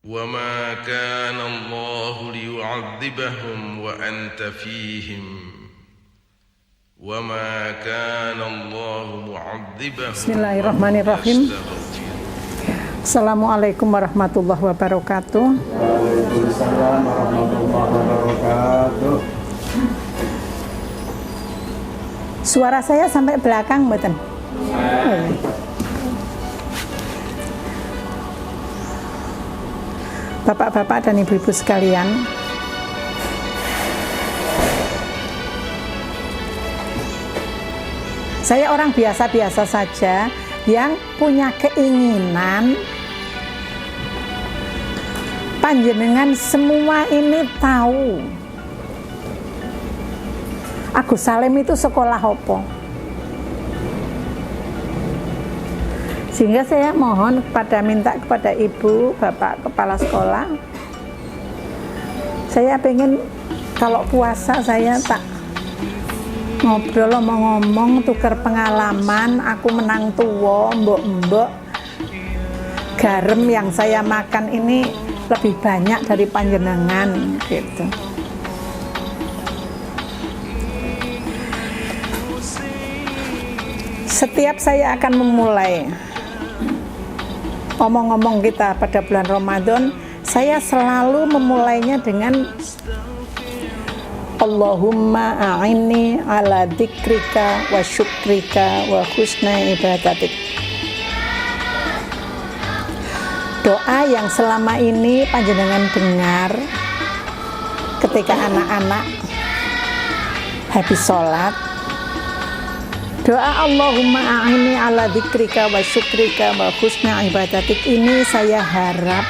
وما كان الله ليعذبهم وأنت فيهم وما كان الله معذبهم. Bismillahirrahmanirrahim. Assalamualaikum warahmatullahi wabarakatuh. Waalaikumsalam warahmatullahi wabarakatuh. Suara saya sampai belakang mboten? Bapak-bapak dan ibu-ibu sekalian, saya orang biasa-biasa saja yang punya keinginan panjenengan semua ini tahu Agus Salim itu sekolah apa. Sehingga saya mohon minta kepada ibu, bapak kepala sekolah, saya pengen kalau puasa saya tak ngobrol ngomong tukar pengalaman, aku menang tua, mbok garam yang saya makan ini lebih banyak dari panjenengan gitu. Setiap saya akan memulai omong-omong kita pada bulan Ramadan, saya selalu memulainya dengan Allahumma a'inni ala dzikrika wa syukrika wa husna ibadatik. Doa yang selama ini panjenengan dengar ketika anak-anak habis sholat, doa Allahumma a'inni ala dzikrika wa syukrika wa husna ibadatik ini saya harap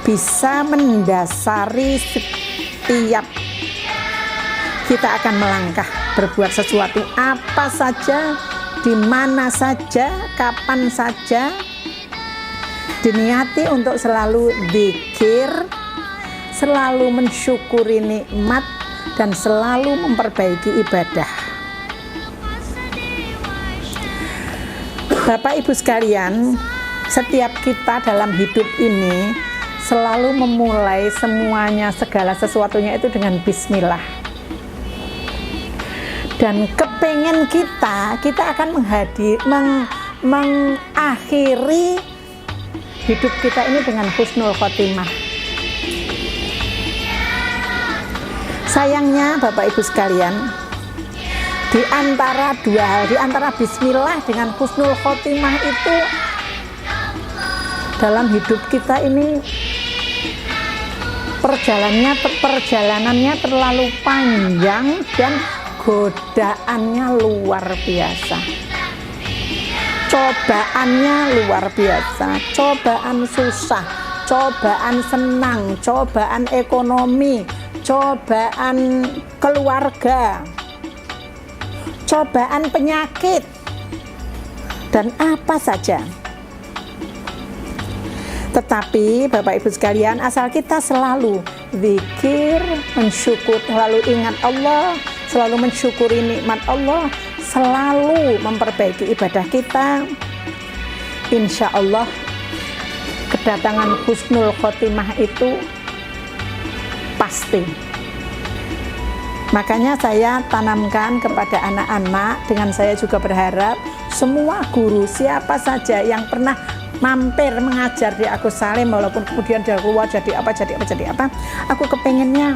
bisa mendasari setiap kita akan melangkah berbuat sesuatu apa saja, di mana saja, kapan saja, diniati untuk selalu dzikir, selalu mensyukuri nikmat dan selalu memperbaiki ibadah. Bapak Ibu sekalian, setiap kita dalam hidup ini selalu memulai semuanya, segala sesuatunya itu dengan bismillah. Dan kepengen kita akan mengakhiri hidup kita ini dengan husnul khotimah. Sayangnya Bapak Ibu sekalian, di antara dua hal, di antara bismillah dengan husnul khotimah itu dalam hidup kita ini perjalanannya terlalu panjang dan godaannya luar biasa, cobaannya luar biasa, cobaan susah, cobaan senang, cobaan ekonomi, cobaan keluarga, cobaan penyakit, dan apa saja. Tetapi Bapak Ibu sekalian, asal kita selalu zikir, mensyukur, selalu ingat Allah, selalu mensyukuri nikmat Allah, selalu memperbaiki ibadah kita, insya Allah kedatangan husnul khotimah itu pasti. Makanya saya tanamkan kepada anak-anak, dengan saya juga berharap semua guru siapa saja yang pernah mampir mengajar di Agus Salim, walaupun kemudian dia keluar jadi apa, aku kepengennya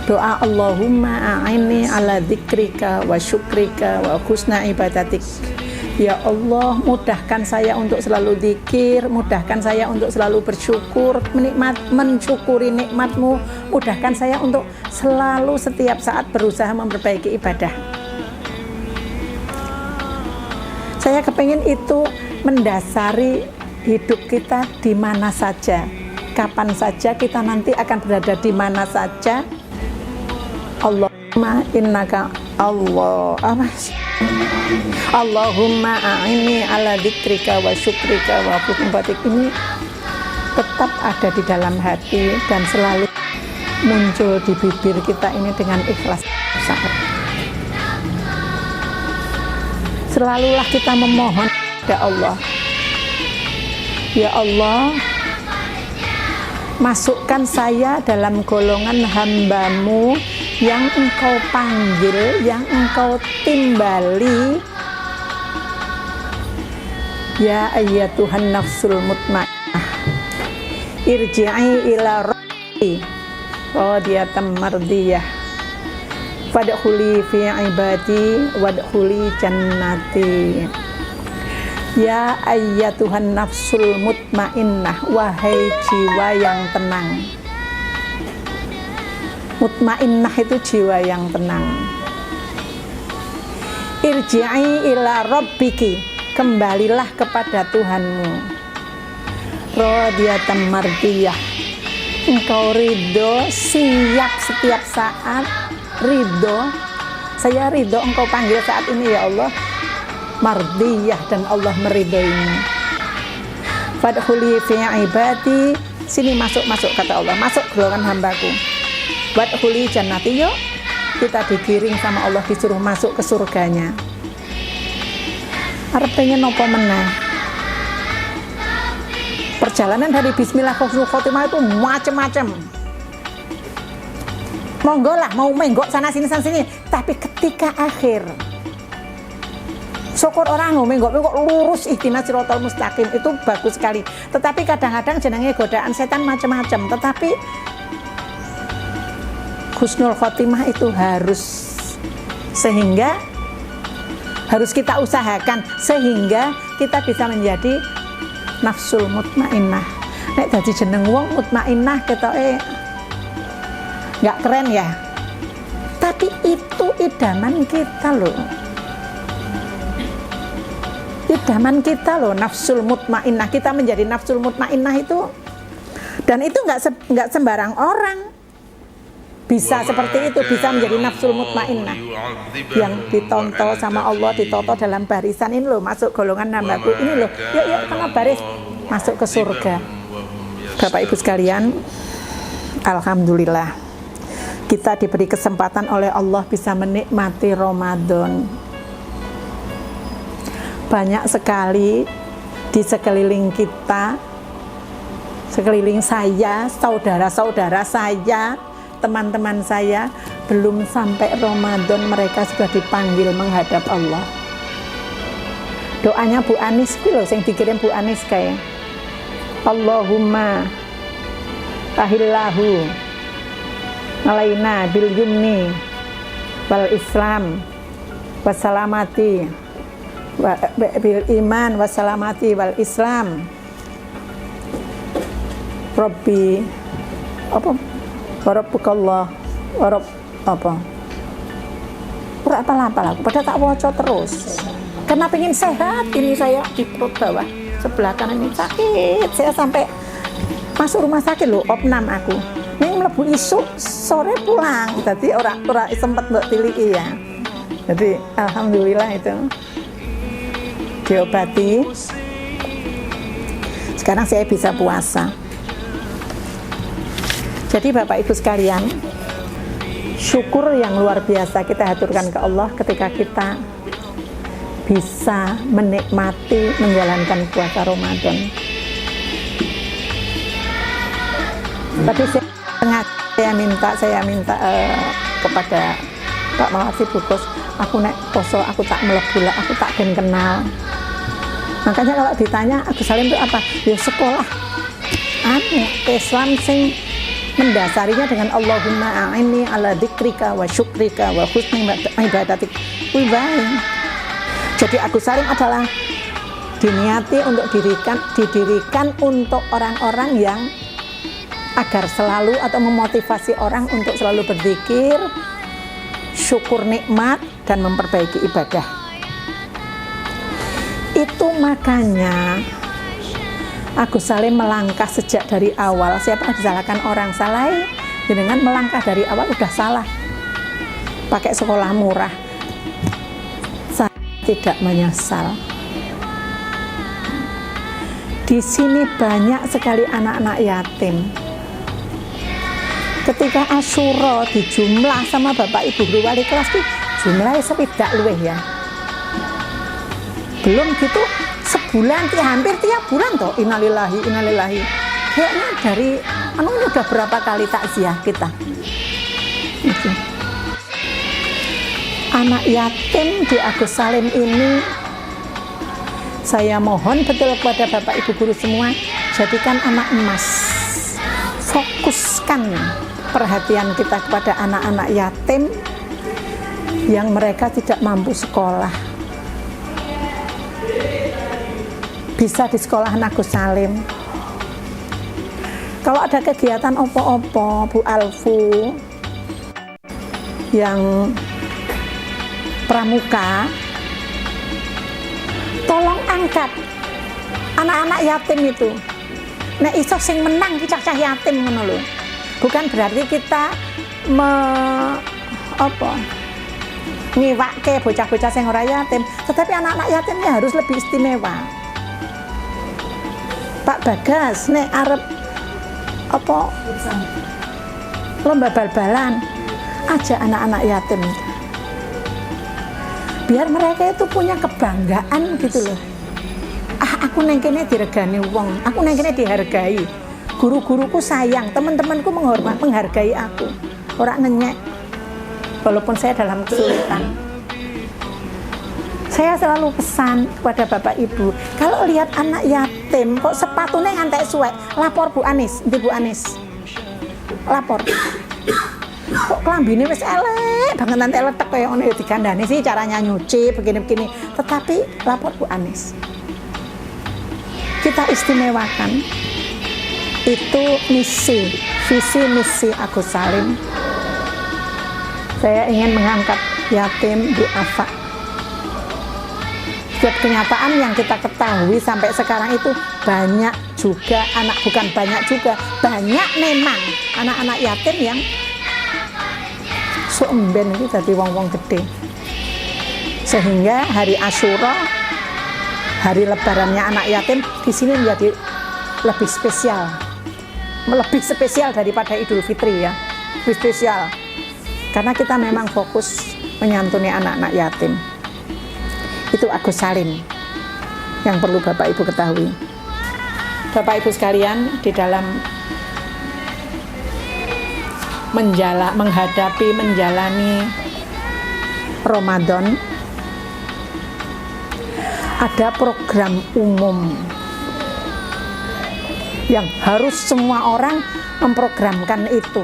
doa Allahumma a'inni ala dzikrika wa syukrika wa husna ibadatik. Ya Allah, mudahkan saya untuk selalu zikir, mudahkan saya untuk selalu bersyukur, mensyukuri nikmat-Mu, mudahkan saya untuk selalu setiap saat berusaha memperbaiki ibadah. Saya kepingin itu mendasari hidup kita di mana saja, kapan saja, kita nanti akan berada di mana saja. Allahumma innaka Allahumma a'inni ala dzikrika wa syukrika wa husni ibadatik ini tetap ada di dalam hati dan selalu muncul di bibir kita ini dengan ikhlas. Selalulah kita memohon kepada Allah, ya Allah, masukkan saya dalam golongan hamba-Mu yang Engkau panggil, yang Engkau timbali. Ya ayyatuhan nafsul mutmainnah, irji'i ila rabbi radiyatan mardiyah, fadkhuli fi ibadi wadkhuli jannati. Ya ayyatuhan nafsul mutmainnah, wahai jiwa yang tenang. Mutmainnah itu jiwa yang tenang. Irji'i ila rabbiki, kembalilah kepada Tuhanmu. Radiyatan mardiyah, engkau ridho, siap setiap saat ridho. Saya ridho engkau panggil saat ini ya Allah. Mardiyah, dan Allah meridhoinya. Fadkhuli fi ibadi, sini masuk kata Allah, masuk golongan hambaku. Wadkhuli jannati, yuk kita digiring sama Allah, disuruh masuk ke surganya. Arep pengen nopo meneh. Perjalanan dari bismillah husnul khotimah itu macam-macam. Monggo lah, mau menggok sana sini, tapi ketika akhir syukur orang menggok lurus ihdinas siratal mustaqim, itu bagus sekali. Tetapi kadang-kadang jenenge godaan setan macam-macam, tetapi husnul khotimah itu harus kita usahakan sehingga kita bisa menjadi nafsul mutmainnah. Nek dadi jeneng wong mutmainnah ketoke nggak keren ya, tapi itu idaman kita loh. Idaman kita loh, nafsul mutmainnah. Kita menjadi nafsul mutmainnah itu, dan itu nggak sembarang orang bisa seperti itu, bisa menjadi nafsul mutmainnah yang ditonton sama Allah, ditoto dalam barisan ini loh, masuk golongan hambaku ini loh, yuk karena baris masuk ke surga. Bapak Ibu sekalian, alhamdulillah kita diberi kesempatan oleh Allah bisa menikmati Ramadan. Banyak sekali di sekeliling kita, sekeliling saya, saudara-saudara saya, teman-teman saya, belum sampai Ramadan mereka sudah dipanggil menghadap Allah. Doanya Bu Anis loh, yang dikirim Bu Anis kayak Allahumma tahillahu alaina bil yumni wal islam wassalamati bil iman wassalamati wal islam. Rabbi apa? Warabbukallah warab apa? Ora apa-apa aku pada tak waca terus. Karena pengen sehat, ini saya di perut bawah sebelah kanan ini sakit. Saya sampai masuk rumah sakit loh, opnam aku. Ning mlebu isuk sore pulang. Jadi ora sempat mbok tiliki ya. Jadi alhamdulillah itu diobati. Sekarang saya bisa puasa. Jadi Bapak Ibu sekalian, syukur yang luar biasa kita haturkan ke Allah ketika kita bisa menikmati menjalankan puasa Ramadan. Tapi saya minta kepada Pak Mawasi Bukos, aku nek poso aku tak mlebu, aku tak ben kenal. Makanya kalau ditanya Agus Salim itu apa? Ya sekolah Islam sing mendasarinya dengan Allahumma a'inni ala dzikrika wa syukrika wa husni ibadatik. Jadi Agus Salim adalah diniati untuk didirikan untuk orang-orang yang agar selalu atau memotivasi orang untuk selalu berzikir, syukur nikmat, dan memperbaiki ibadah. Itu makanya Agus Salim melangkah sejak dari awal. Siapa disalahkan orang salah, dengan melangkah dari awal udah salah. Pakai sekolah murah, saya tidak menyesal. Di sini banyak sekali anak-anak yatim. Ketika Asyura dijumlah sama Bapak Ibu guru wali kelas itu jumlahnya sepidak luweh ya. Belum gitu sebulan, hampir tiap bulan toh innalillahi. Kayaknya dari Anu ini udah berapa kali takziah kita. Gitu. Anak yatim di Agus Salim ini, saya mohon betul kepada Bapak Ibu guru semua, jadikan anak emas. Fokuskan perhatian kita kepada anak-anak yatim yang mereka tidak mampu sekolah. Bisa di sekolah Agus Salim. Kalau ada kegiatan opo-opo, Bu Alfu yang pramuka, tolong angkat anak-anak yatim itu. Nek iso sing menang ki cah yatim ngono lho. Bukan berarti kita ngiwake bocah-bocah sing ora yatim, tetapi anak-anak yatimnya harus lebih istimewa. Pak Bagas nek arep lomba bal-balan, aja anak-anak yatim, biar mereka itu punya kebanggaan gitu loh. Aku neng kene diregani wong, aku neng kene dihargai, guru-guruku sayang, teman-temanku menghargai aku, orang ngenyek walaupun saya dalam kesulitan. Saya selalu pesan kepada Bapak Ibu, kalau lihat anak yatim kok sepatunya ngantek suwek, lapor Bu Anis, Bu Anis, lapor. Kok kelambine wis elek banget nanti letek kayak ngono ya digandani sih caranya nyuci begini-begini, tetapi lapor Bu Anis. Kita istimewakan. Itu misi, visi misi Agus Salim. Saya ingin mengangkat yatim duafa. Setiap kenyataan yang kita ketahui sampai sekarang itu banyak juga bukan banyak juga, banyak memang anak-anak yatim yang suemben itu jadi wong-wong gede. Sehingga hari Asyura, hari lebarannya anak yatim di sini menjadi lebih spesial. Lebih spesial daripada Idul Fitri ya. Lebih spesial. Karena kita memang fokus menyantuni anak-anak yatim. Itu Agus Salim yang perlu Bapak Ibu ketahui. Bapak Ibu sekalian, di dalam menjalani Ramadan, ada program umum yang harus semua orang memprogramkan itu.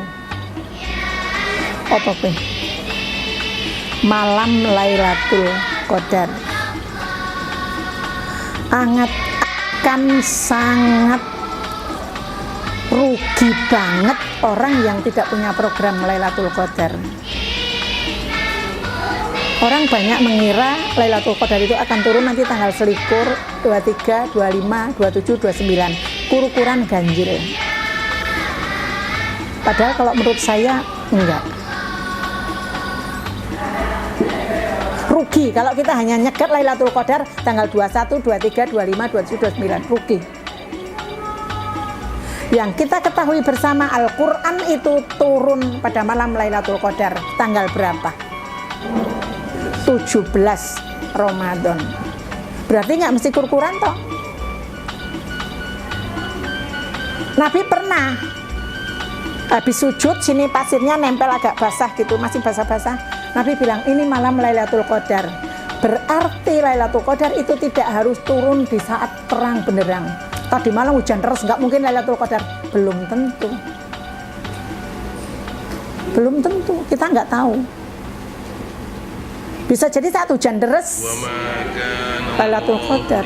Apa sih? Malam Lailatul Qadar. Akan sangat rugi banget orang yang tidak punya program Lailatul Qadar. Orang banyak mengira Lailatul Qadar itu akan turun nanti tanggal 21, 23, 25, 27, 29, kurukuran ganjil. Padahal kalau menurut saya enggak. Rugi kalau kita hanya nyegat Lailatul Qadar tanggal 21, 23, 25, 27, 29, rugi. Yang kita ketahui bersama, Al-Quran itu turun pada malam Lailatul Qadar tanggal berapa? 17 Ramadan. Berarti nggak mesti kurukuran toh. Nabi pernah habis sujud, sini pasirnya nempel agak basah gitu, masih basah-basah. Nabi bilang ini malam Lailatul Qadar. Berarti Lailatul Qadar itu tidak harus turun di saat terang benderang. Tadi malam hujan deras, nggak mungkin Lailatul Qadar. Belum tentu. Belum tentu, kita nggak tahu. Bisa jadi saat hujan deras Lailatul Qadar.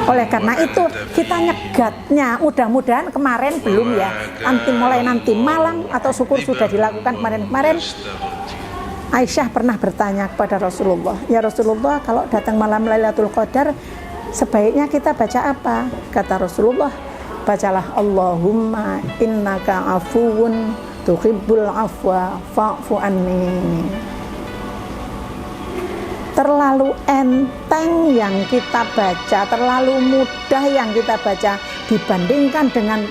Oleh karena itu kita nyegatnya, mudah-mudahan kemarin belum ya, mulai nanti malam atau syukur sudah dilakukan kemarin-kemarin. Aisyah pernah bertanya kepada Rasulullah, ya Rasulullah, kalau datang malam Lailatul Qadar sebaiknya kita baca apa? Kata Rasulullah, bacalah Allahumma innaka afuwun tuhibbul afwa fa'fu anni. Terlalu enteng yang kita baca, terlalu mudah yang kita baca dibandingkan dengan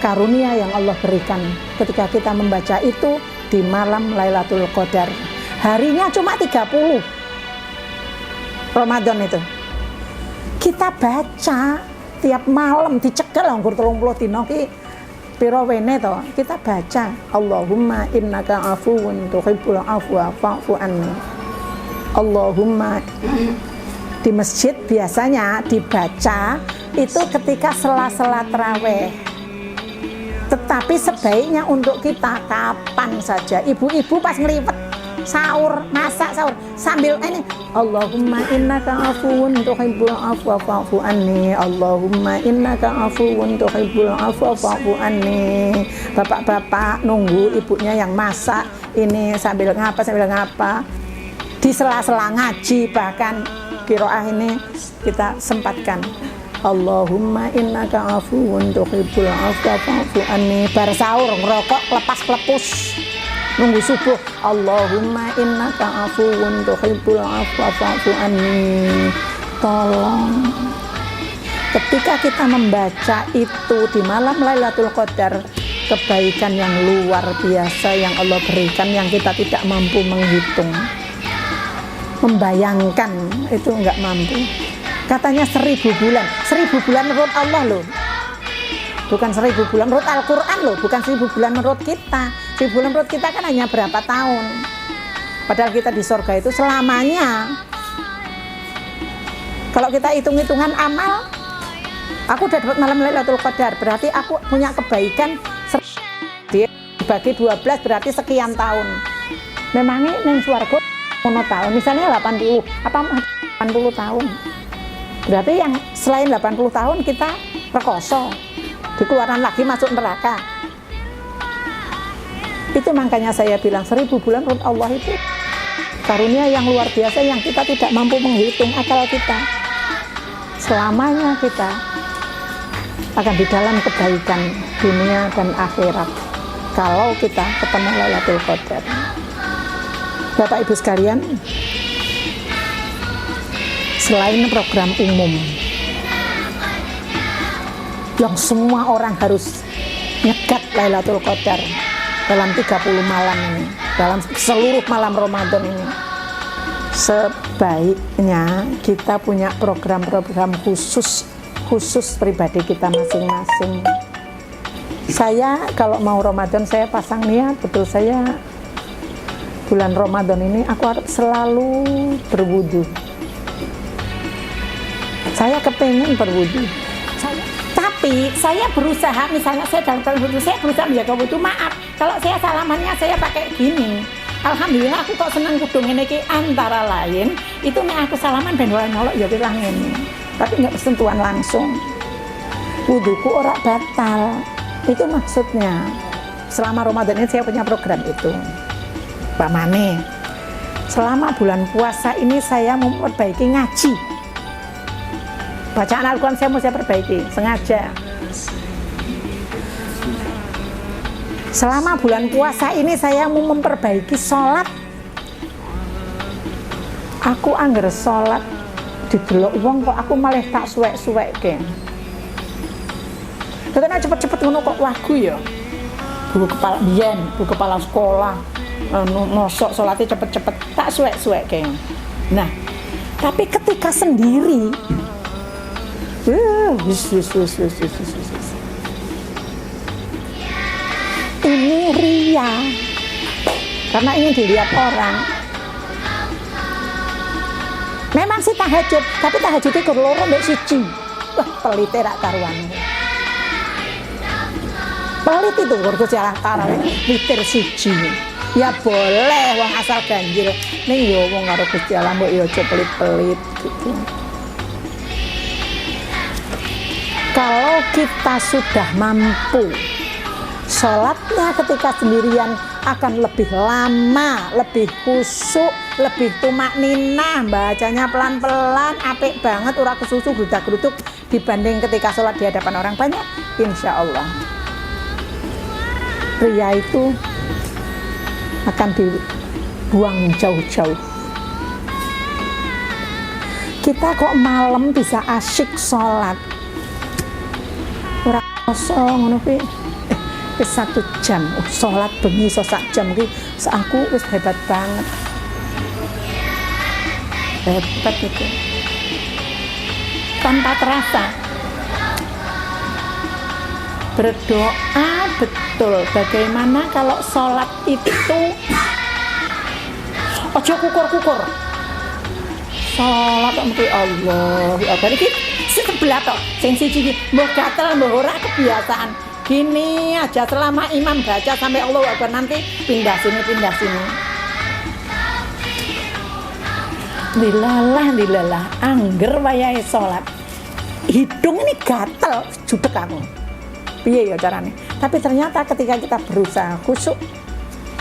karunia yang Allah berikan ketika kita membaca itu di malam Lailatul Qadar. Harinya cuma 30 Ramadan itu. Kita baca tiap malam dicekel anggur 30 dino ki pirawene to kita baca Allahumma innaka afuwun tuhibbul afwa fa'fu anni. Allahumma di masjid biasanya dibaca itu ketika sela-sela tarawih. Tetapi sebaiknya untuk kita kapan saja, ibu-ibu pas ngeliwet sahur, masak sahur sambil ini Allahumma innaka afuwun tuhibbul afwa fa'fu anni. Allahumma innaka afuwun tuhibbul afwa fa'fu anni. Bapak-bapak nunggu ibunya yang masak ini sambil ngapa di sela-sela ngaji, bahkan qiraah ini kita sempatkan Allahumma innaka afuwun tuhibbul afwa fa'fu anni. Bar sahur ngerokok lepas klepus nunggu subuh Allahumma innaka afuwun tuhibbul afwa fa'fu anni. Tolong ketika kita membaca itu di malam Lailatul Qadar, kebaikan yang luar biasa yang Allah berikan yang kita tidak mampu menghitung, membayangkan itu enggak mampu. Katanya 1000 bulan, 1000 bulan menurut Allah loh, bukan 1000 bulan menurut Al-Quran loh, bukan 1000 bulan menurut kita. 1000 bulan menurut kita kan hanya berapa tahun, padahal kita di surga itu selamanya. Kalau kita hitung-hitungan amal, aku udah dapat malam Lailatul Qadar, berarti aku punya kebaikan dibagi 12 berarti sekian tahun. Memangnya neng swarga mono tahun, misalnya 80 apa 80 tahun. Berarti yang selain 80 tahun kita rekoso, dikeluarkan lagi masuk neraka. Itu makanya saya bilang 1000 bulan menurut Allah itu karunia yang luar biasa yang kita tidak mampu menghitung akal kita. Selamanya kita akan di dalam kebaikan dunia dan akhirat kalau kita ketemu Lailatul Qadar. Bapak Ibu sekalian, selain program umum yang semua orang harus nyegat Lailatul Qadar dalam 30 malam ini, dalam seluruh malam Ramadan ini, sebaiknya kita punya program-program khusus pribadi kita masing-masing. Saya kalau mau Ramadan saya pasang niat betul, saya bulan Ramadan ini aku harus selalu berwudu. Saya kepengen berwudu, tapi saya berusaha, misalnya saya dalam berwudu, saya berusaha menjaga wudu. Maaf, kalau saya salamannya saya pakai gini. Alhamdulillah aku kok senang kudu ngene iki, antara lain itu nek aku salaman ben ora nyolok ya pirang ngene. Tapi nggak bersentuhan langsung. Wuduku ora batal. Itu maksudnya. Selama Ramadan ini saya punya program itu. Pak Mane, selama bulan puasa ini saya memperbaiki ngaji. Bacaan Al-Quran saya perbaiki, sengaja. Selama bulan puasa ini saya mau memperbaiki sholat. Aku angger sholat didelok wong kok aku malah tak suwek-suwekke. Katanya cepet-cepet ngono kok wagu ya. Bu kepala biyen, bu kepala sekolah, nosok sholatnya cepet-cepet tak suwek-suwekke. Nah, tapi ketika sendiri ini ria karena ingin dilihat orang. Memang sih tahajud, tapi tahajudnya keloro mbek siji. Wah, pelite rak karuan. Pelit itu warga jalan tarawih liter siji. Ya boleh wong asal ganjil ning yo wong karo Gusti Allah mbok yo aja pelit-pelit gitu. Kalau kita sudah mampu, sholatnya ketika sendirian akan lebih lama, lebih khusyuk, lebih tumakninah, bacanya pelan-pelan, apik banget, ora kesusu grudak-gruduk dibanding ketika sholat di hadapan orang banyak. Insya Allah pria itu akan dibuang jauh-jauh. Kita kok malam bisa asyik sholat, ora kosong ngono kuwi. 1 jam sholat bengi iso sak jam kuwi aku wis hebat banget. Hebat itu. Tanpa terasa berdoa betul bagaimana kalau sholat itu ojo kukur-kukur. Sholat mesti Allahu Akbar iki sebelah tok. Sing siji mbok gatel mbok ora kebiasaan. Gini aja selama imam baca sampai Allahu Akbar, nanti pindah sini. Dilalah angger wayahe sholat. Hidung ini gatel judek aku. Piye ya carane? Tapi ternyata ketika kita berusaha khusyuk,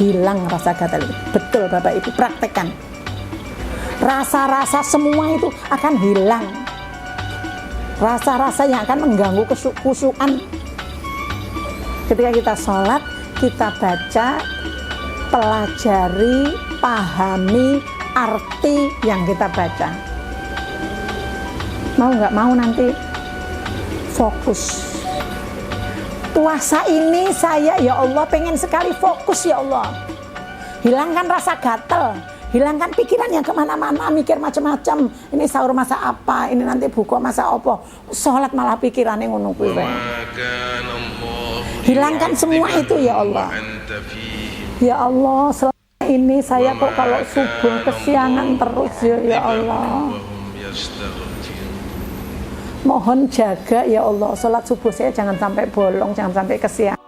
hilang rasa gatel itu. Betul Bapak Ibu, praktekkan. Rasa-rasa semua itu akan hilang. Rasa-rasa yang akan mengganggu khusyukan. Ketika kita sholat, kita baca, pelajari, pahami arti yang kita baca. Mau nggak mau nanti fokus. Puasa ini saya ya Allah pengen sekali fokus ya Allah. Hilangkan rasa gatel, hilangkan pikiran yang kemana-mana, mikir macam-macam. Ini sahur masa apa, ini nanti buka masa apa. Sholat malah pikirannya ngono kuwi. Hilangkan semua itu ya Allah. Ya Allah, selama ini saya kok kalau subuh kesiangan terus ya Allah. Mohon jaga ya Allah, sholat subuh saya jangan sampai bolong, jangan sampai kesiangan.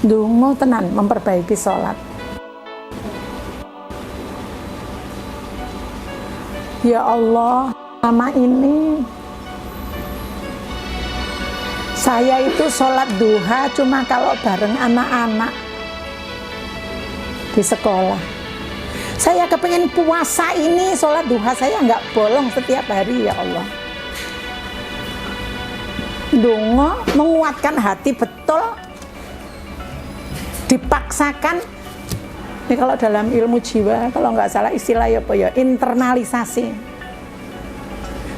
Dungo tenan memperbaiki sholat. Ya Allah, selama ini saya itu sholat duha cuma kalau bareng anak-anak di sekolah. Saya kepengen puasa ini sholat duha saya nggak bolong setiap hari ya Allah. Dungo menguatkan hati betul, dipaksakan. Ini kalau dalam ilmu jiwa, kalau nggak salah istilah ya apa ya, internalisasi.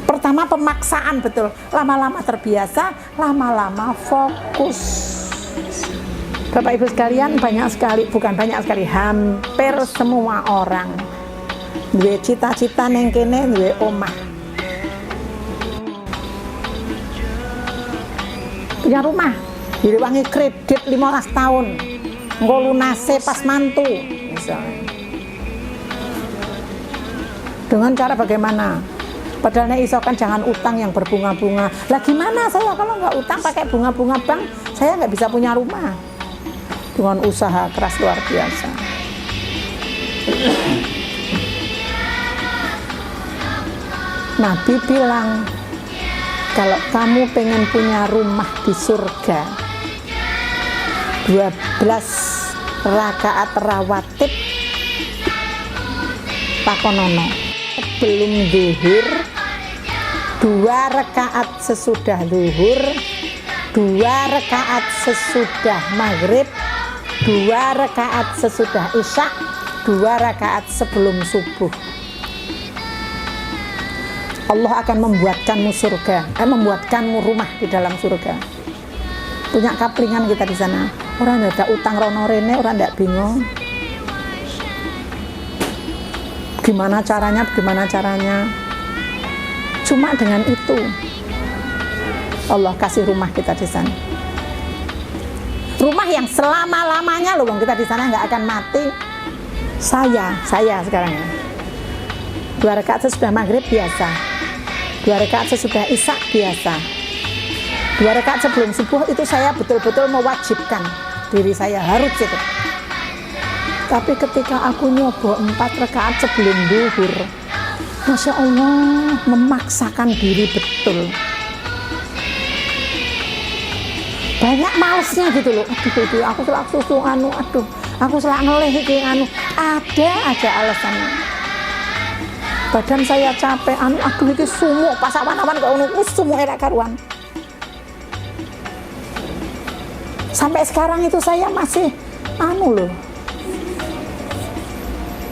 Pertama pemaksaan betul, lama-lama terbiasa, lama-lama fokus. Bapak Ibu sekalian, banyak sekali, bukan banyak sekali, hampir semua orang duwe cita-cita neng kene, duwe omah, punya rumah, direwangi kredit 15 tahun, engko lunase pas mantu misalnya. Dengan cara bagaimana? Padahal nek iso kan jangan utang yang berbunga-bunga. Lah gimana saya kalau nggak utang pakai bunga-bunga bank, saya nggak bisa punya rumah. Dengan usaha keras luar biasa. Nabi bilang, kalau kamu pengen punya rumah di surga, 12 rakaat rawatib takonono sebelum zuhur, 2 rakaat sesudah zuhur, 2 rakaat sesudah maghrib, 2 rakaat sesudah isya, 2 rakaat sebelum subuh. Allah akan membuatkanmu surga, membuatkanmu rumah di dalam surga. Punya kaplingan kita di sana. Orang ndak ada utang rono rene, orang ndak bingung. Gimana caranya? Cuma dengan itu Allah kasih rumah kita di sana. Rumah yang selama-lamanya loh, kita di sana nggak akan mati. Saya sekarang ya. 2 rakaat sesudah maghrib biasa, 2 rakaat sesudah isya biasa, 2 rakaat sebelum subuh itu saya betul-betul mewajibkan diri saya harus itu. Tapi ketika aku nyoba 4 rakaat sebelum zuhur, Masya Allah, memaksakan diri betul. Banyak malesnya gitu loh. Aduh, aku selak susu aku selak ngeleh iki ada aja alasannya. Badan saya capek, aduh iki sumuk, pas awan-awan kok ngono sumuk era karuan. Sampai sekarang itu saya masih loh.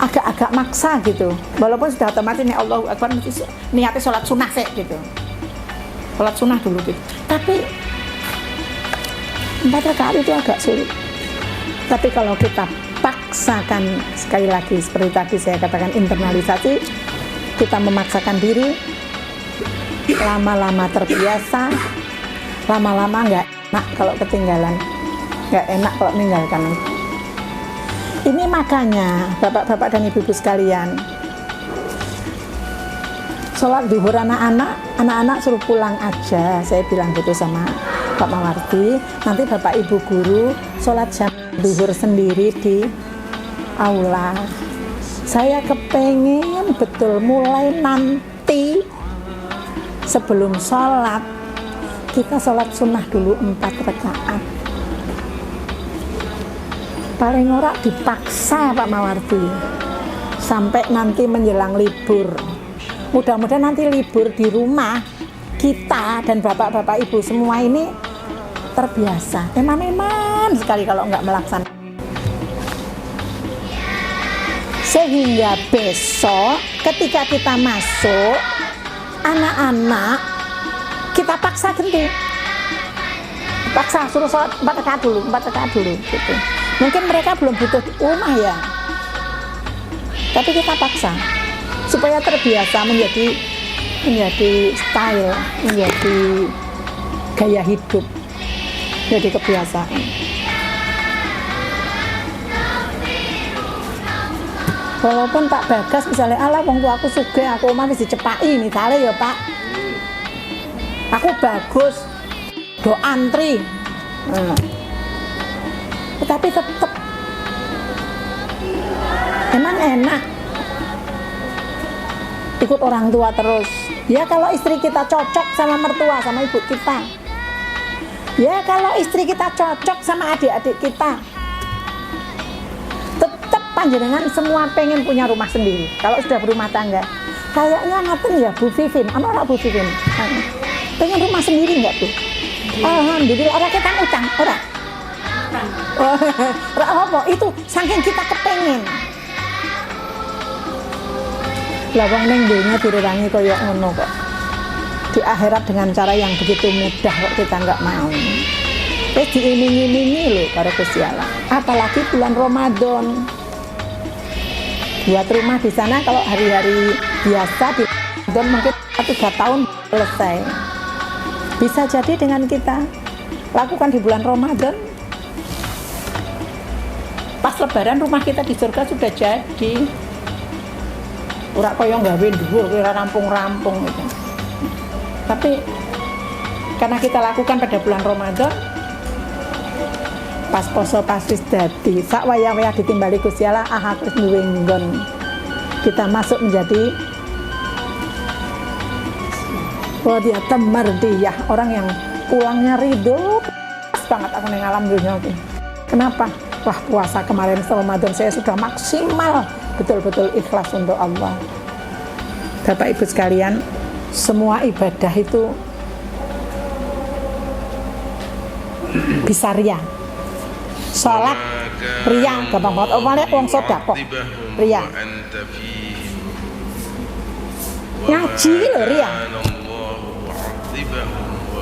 Agak-agak maksa gitu. Walaupun sudah otomatis nih Allahu Akbar niatnya sholat sunnah sih gitu. Sholat sunnah dulu gitu. Tapi 4 rakaat itu agak sulit. Tapi kalau kita paksakan, sekali lagi seperti tadi saya katakan internalisasi, kita memaksakan diri, lama-lama terbiasa, lama-lama nggak enak kalau ketinggalan, nggak enak kalau meninggalkan. Ini makanya bapak-bapak dan ibu-ibu sekalian, sholat duhur anak-anak suruh pulang aja. Saya bilang gitu sama Pak Mawardi, nanti bapak ibu guru sholat jam duhur sendiri di aula. Saya kepengen betul mulai nanti sebelum sholat kita sholat sunnah dulu 4 rakaat. Paling ora dipaksa Pak Mawardi sampai nanti menjelang libur. Mudah-mudahan nanti libur di rumah kita dan bapak-bapak ibu semua ini terbiasa. Eman-eman sekali kalau nggak melaksanakan. Sehingga besok ketika kita masuk, anak-anak kita paksa ganti. Paksa suruh sholat 4 rakaat dulu gitu. Mungkin mereka belum butuh rumah ya, tapi kita paksa supaya terbiasa menjadi style, menjadi gaya hidup, jadi kebiasaan. Walaupun Pak Bagas misalnya, alah wong tua aku sugih, aku omah wis dicepaki misalnya ya Pak, aku bagus do antri, tetapi tetap emang enak ikut orang tua terus. Ya kalau istri kita cocok sama mertua, sama ibu kita, ya kalau istri kita cocok sama adik-adik kita, tetap panjenengan semua pengen punya rumah sendiri. Kalau sudah berumah tangga, kayaknya ngaten ya Bu Vivin, anak Bu Vivin, pengen rumah sendiri nggak Bu? Alhamdulillah, orang kita utang, orang. Apa itu saking kita kepengen. Lah wong ning donya direwangi koyo ngono kok. Di akhirat dengan cara yang begitu mudah kok kita nggak mau. Terus diiming-imingi loh karo Gusti Allah. Apalagi bulan Ramadan. Buat rumah di sana kalau hari-hari biasa di Ramadan mungkin 3 tahun selesai. Bisa jadi dengan kita lakukan di bulan Ramadan. Pas lebaran rumah kita di surga sudah jadi. Ora koyo gawe dhuwur kira rampung-rampung gitu. Tapi karena kita lakukan pada bulan Ramadan, pas poso pas wis dadi sak wayah-wayah ditimbali Gusti Allah terus duwe nggon. Kita masuk menjadi wadiyatan mardiyah, orang yang pulangnya ridho. Pas banget aku ning alam dunya iki. Kenapa? Wah, puasa kemarin Ramadan saya sudah maksimal, betul-betul ikhlas untuk Allah. Bapak Ibu sekalian, semua ibadah itu bisa ria. Salat ria, gampang banget. Omale wong sedekah ria. Ngaji lho ria.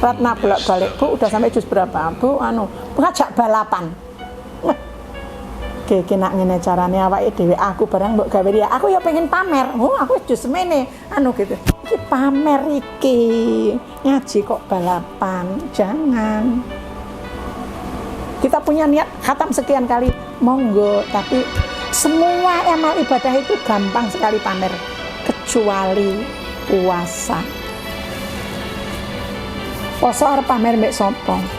Ratna bolak-balik, Bu, udah sampai juz berapa? Bu, ngajak balapan. Oke, nak ngene carane awake dhewe aku barang mbok gawe ya. Aku ya pengen pamer. Aku jus semene gitu. Iki pamer iki. Ngaji kok balapan. Jangan. Kita punya niat khatam sekian kali, monggo, tapi semua amal ibadah itu gampang sekali pamer kecuali puasa. Puasa arep pamer mbek sapa?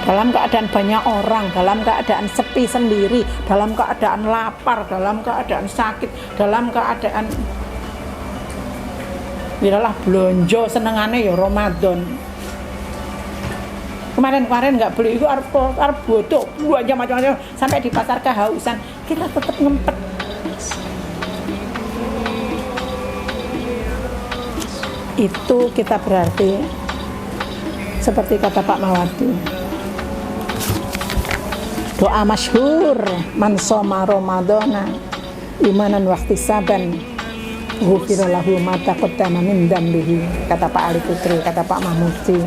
Dalam keadaan banyak orang, dalam keadaan sepi sendiri, dalam keadaan lapar, dalam keadaan sakit, dalam keadaan bilalah blonjo senengane ya Ramadan. Kemarin nggak beli itu arep bodoh, buat macam-macam sampai di pasar kehausan, kita tetap ngempet. Itu kita berarti seperti kata Pak Mawardi. Doa masyhur man shoma ramadhana imanan wa ihtisaban ghufira lahu ma taqaddama min dzambihi, kata Pak Ali Putri, kata Pak Mahmudi.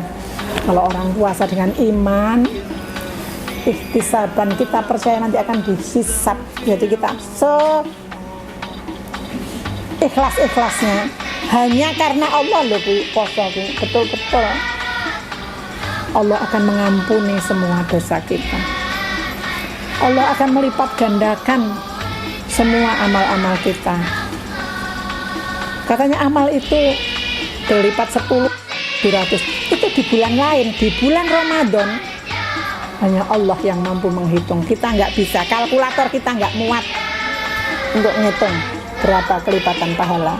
Kalau orang puasa dengan iman, ihtisaban, kita percaya nanti akan dihisab, jadi kita ikhlas-ikhlasnya hanya karena Allah loh Bu, puasa betul-betul Allah akan mengampuni semua dosa kita. Allah akan melipat gandakan semua amal-amal kita. Katanya amal itu berlipat 10, 200. Itu di bulan lain, di bulan Ramadan hanya Allah yang mampu menghitung. Kita nggak bisa, kalkulator kita nggak muat untuk ngitung berapa kelipatan pahala.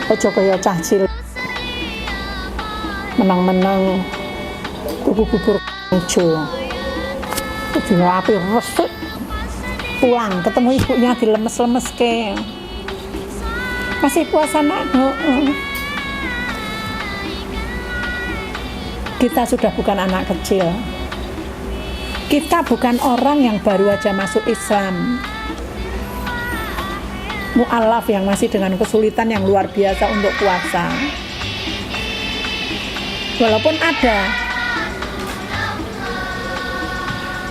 Ojo kaya cah cilik menang-menang tuku bubur hijau, tujuh api resik, pulang ketemu ibunya dilemes-lemes ke, masih puasa nak? Kita sudah bukan anak kecil, kita bukan orang yang baru aja masuk Islam, mu'alaf yang masih dengan kesulitan yang luar biasa untuk puasa. Walaupun ada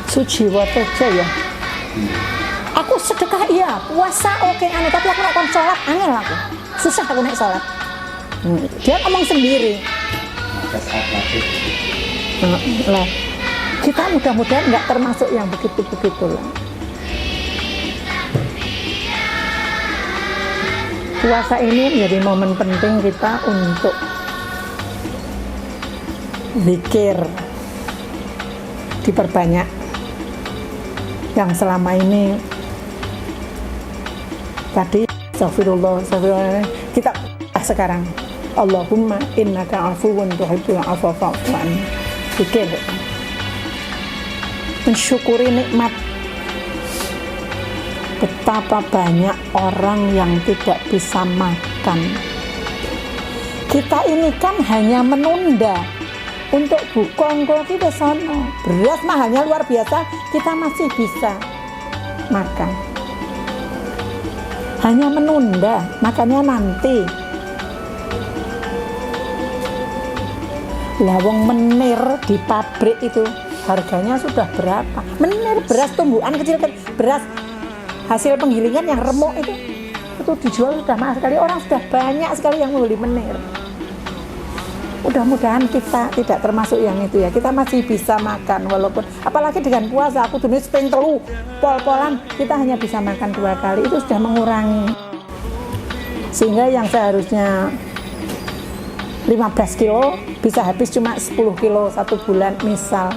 Sujiwotejo ya, aku sedekah iya, puasa oke, tapi aku nak kon sholat angel aku, susah aku naik sholat. Dia ngomong sendiri. Lah, kita mudah-mudahan nggak termasuk yang begitu-begitu lah. Puasa ini menjadi momen penting kita untuk zikir, diperbanyak. Yang selama ini tadi astagfirullah, kita sekarang Allahumma innaka afuwun tuhibbul afwa fa'fu anni. Zikir, mensyukuri nikmat. Betapa banyak orang yang tidak bisa makan. Kita ini kan hanya menunda untuk bukongko kita sono. Beras mahalnya luar biasa, kita masih bisa makan. Hanya menunda, makannya nanti. Lawang menir di pabrik itu harganya sudah berapa? Menir beras tumbuhan kecil, beras hasil penggilingan yang remuk itu dijual sudah mahal sekali. Orang sudah banyak sekali yang membeli menir. Mudah-mudahan kita tidak termasuk yang itu ya. Kita masih bisa makan walaupun, apalagi dengan puasa, aku tulis ping telu pol-polan, kita hanya bisa makan 2 kali. Itu sudah mengurangi. Sehingga yang seharusnya 15 kilo bisa habis cuma 10 kilo 1 bulan misal.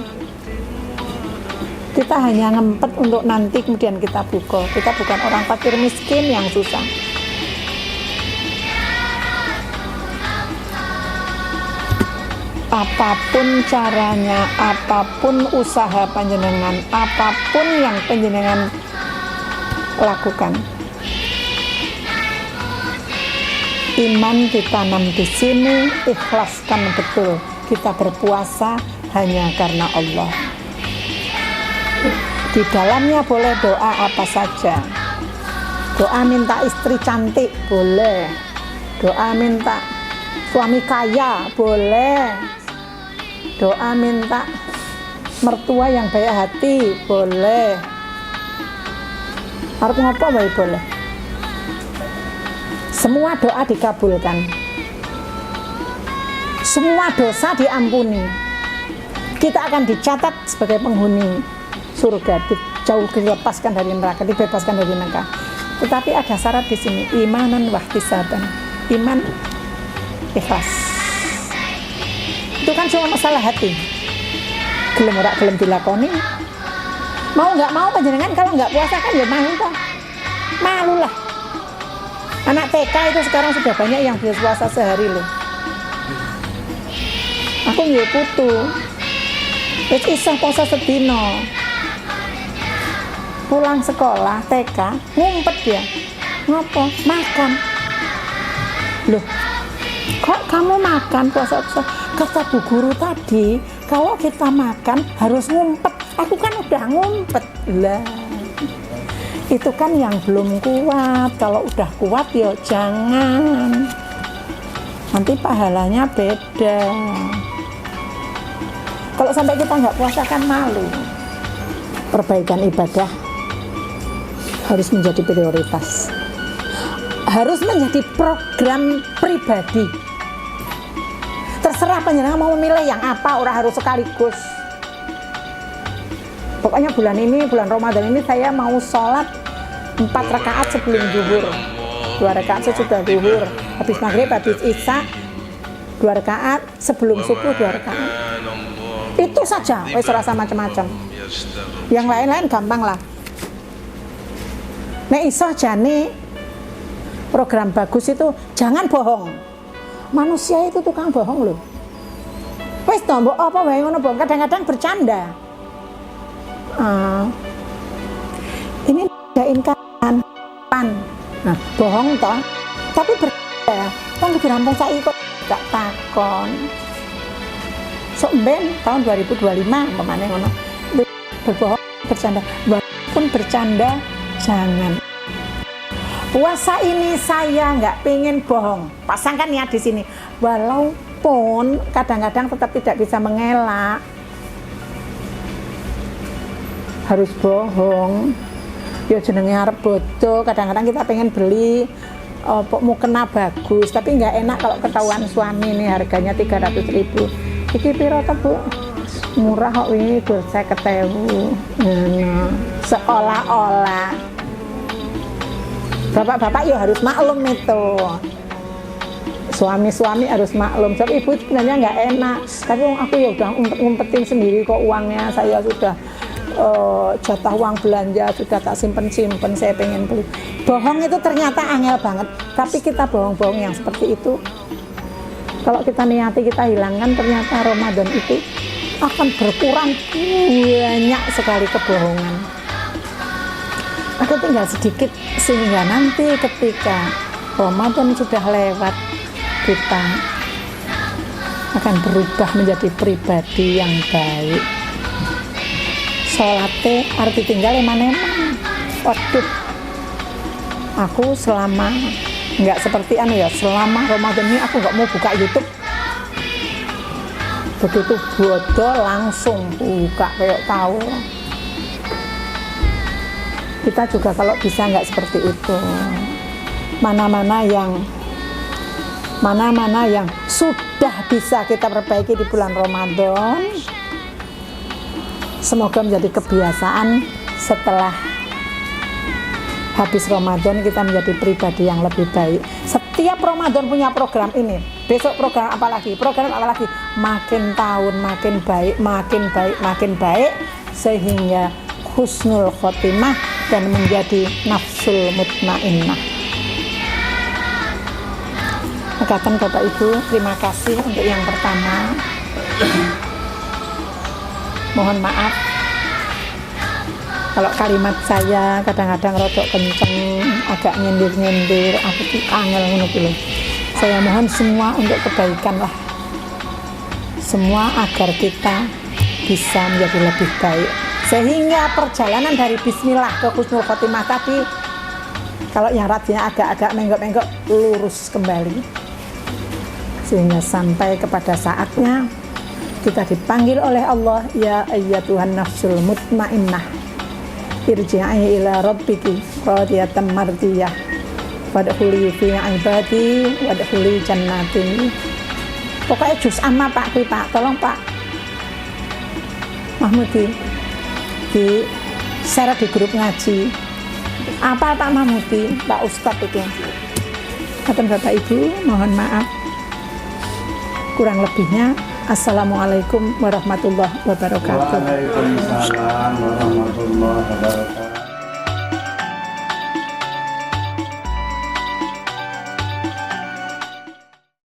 Kita hanya ngempet untuk nanti kemudian kita buka. Kita bukan orang fakir miskin yang susah. Apapun caranya, apapun usaha panjenengan, apapun yang panjenengan lakukan, iman ditanam di sini, ikhlaskan betul. Kita berpuasa hanya karena Allah. Di dalamnya boleh doa apa saja. Doa minta istri cantik boleh. Doa minta suami kaya boleh. Doa minta mertua yang baik hati boleh. Harus ngapa baik boleh. Semua doa dikabulkan. Semua dosa diampuni. Kita akan dicatat sebagai penghuni surga, jauh dilepaskan dari neraka, dibebaskan dari neraka. Tetapi ada syarat di sini, imanan wahtisaban, iman ikhlas. Itu kan cuma masalah hati. Gelem ora gelem dilakoni. Mau nggak mau panjenengan kalau nggak puasa kan ya malu toh. Malu lah. Anak TK itu sekarang sudah banyak yang bisa puasa sehari loh. Aku nggih putu. Wis isih puasa sedina. Pulang sekolah TK ngumpet dia. Ngopo? Makan. Loh, kok kamu makan puasa-puasa? Kata Bu Guru tadi, kalau kita makan harus ngumpet. Aku kan udah ngumpet. Lah, itu kan yang belum kuat. Kalau udah kuat ya jangan. Nanti pahalanya beda. Kalau sampai kita nggak puasa kan malu. Perbaikan ibadah harus menjadi prioritas. harus menjadi program pribadi. Terserah panjenengan mau memilih yang apa, orang harus sekaligus. Pokoknya bulan ini, bulan Ramadan ini saya mau sholat 4 rakaat sebelum zuhur, 2 rakaat sesudah zuhur, habis maghrib, habis isya 2 rakaat, sebelum subuh 2 rakaat. Itu saja, wes rasa macam-macam. Yang lain-lain gampang lah. Nek iso jane program bagus itu jangan bohong. Manusia itu tukang bohong loh. Wes to mbok apa wae ngono bohong, kadang-kadang bercanda. Ini dain kan pan. Nah, bohong toh. Tapi bercanda. Wong di rampung saiki kok gak takon. Sok ben tahun 2025 pemane ngono. Berbohong, bercanda. Walaupun bercanda jangan. Puasa ini saya nggak pengen bohong. Pasangkan niat di sini. Walaupun kadang-kadang tetap tidak bisa mengelak, harus bohong. Ya jenenge arep bodoh. Kadang-kadang kita pengen beli mau kena bagus, tapi nggak enak kalau ketahuan suami nih harganya 300.000. Iki piro to, Bu? Murah kok ini 50.000. Seolah-olah. Bapak-bapak ya harus maklum itu. Suami-suami harus maklum. Sebab ibu sebenarnya nggak enak. Tapi aku ya udah ngumpetin sendiri kok uangnya. Saya sudah jatah uang belanja sudah tak simpen-simpen. Saya pengen beli. Bohong itu ternyata angel banget. Tapi kita bohong-bohong yang seperti itu, kalau kita niati kita hilangkan, ternyata Ramadan itu akan berkurang banyak sekali kebohongan. Aku tinggal sedikit sehingga nanti ketika Ramadan sudah lewat, kita akan berubah menjadi pribadi yang baik. Sholatnya arti tinggal emang. Waduh, aku selama nggak seperti selama Ramadan ini aku nggak mau buka YouTube. Begitu bodoh langsung buka kayak tahu. Kita juga kalau bisa nggak seperti itu. Mana-mana yang sudah bisa kita perbaiki di bulan Ramadan, semoga menjadi kebiasaan setelah habis Ramadan kita menjadi pribadi yang lebih baik. Setiap Ramadan punya program ini. Besok program apa lagi? Program apa lagi? Makin tahun makin baik, makin baik, makin baik, sehingga husnul khotimah dan menjadi nafsul mutmainnah. Makatan Bapak Ibu, terima kasih untuk yang pertama. Mohon maaf kalau kalimat saya kadang-kadang rodok kenceng, agak nyindir-nyindir, aku tuh angel ngono lho. Saya mohon semua untuk kebaikan lah. Semua agar kita bisa menjadi lebih baik. Sehingga perjalanan dari bismillah ke husnul khotimah tadi, kalau yang rajinnya agak-agak menggok-menggok, lurus kembali. Sehingga sampai kepada saatnya kita dipanggil oleh Allah, ya ayyatuhan nafsul mutmainnah, irji'i ila rabbiki radiyatan mardiyah wadkhuli fi ibadi wadkhuli jannati. Pokoknya juz amma Pak, Pak, tolong Pak Mahmudi di share di grup ngaji. Apa Pak Mahmudi, Pak Ustadz itu. Kata Bapak Ibu, mohon maaf kurang lebihnya. Assalamualaikum warahmatullahi wabarakatuh. Waalaikumsalam warahmatullahi wabarakatuh.